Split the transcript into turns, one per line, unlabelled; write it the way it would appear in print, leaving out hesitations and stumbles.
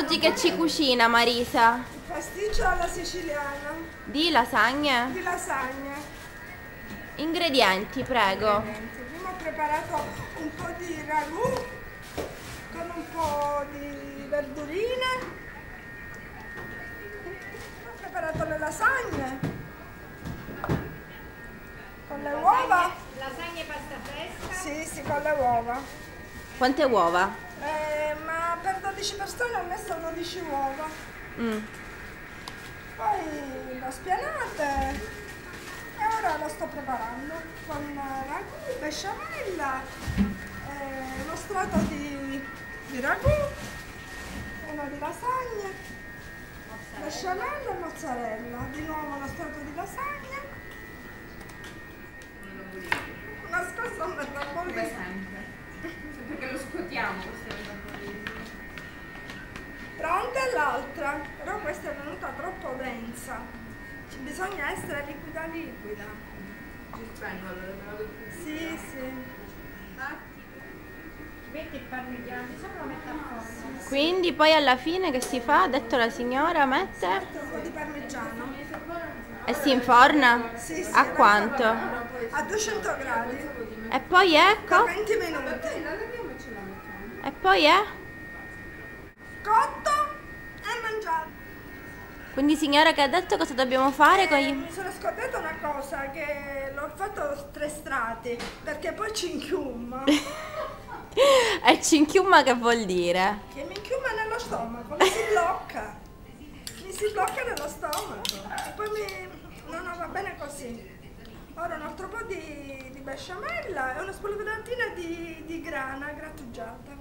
Oggi che ci cucina Marisa?
Pasticcio alla siciliana
Di lasagne?
di lasagne.
Ingredienti, prego.
Prima ho preparato un po' di ragù con un po' di verdurine. Ho preparato le lasagne con le uova.
Lasagne pasta fresca?
Sì, con le uova.
Quante uova?
Ma per 12 persone ho messo 12 uova. Poi le ho spianate e ora lo sto preparando con ragù, besciamella, uno strato di ragù, uno di lasagne, besciamella e mozzarella, di nuovo uno strato di lasagna, una scossa un
Come
bollire.
sempre. Perché lo scuotiamo questo
Pronta l'altra, però questa è venuta troppo densa, bisogna essere liquida liquida.
ci spengo allora.
Sì.
Metti il parmigiano di sopra, lo metto a forno.
Quindi poi alla fine che si fa? Ha detto la signora, mette
Un po' di parmigiano.
e si inforna?
Sì,
A quanto?
A 200 gradi
E poi
per
ecco?
20 minuti.
E poi è?
Cotto e mangiato.
Quindi signora che ha detto cosa dobbiamo fare con gli...
Mi sono scordata una cosa, che l'ho fatto 3 strati, perché poi ci inchiuma.
E cinchiumma che vuol dire?
Che mi inchiuma nello stomaco, mi si blocca. Mi si blocca nello stomaco. E poi no, va bene così. Ora un altro po' di besciamella e una spolveratina di grana grattugiata.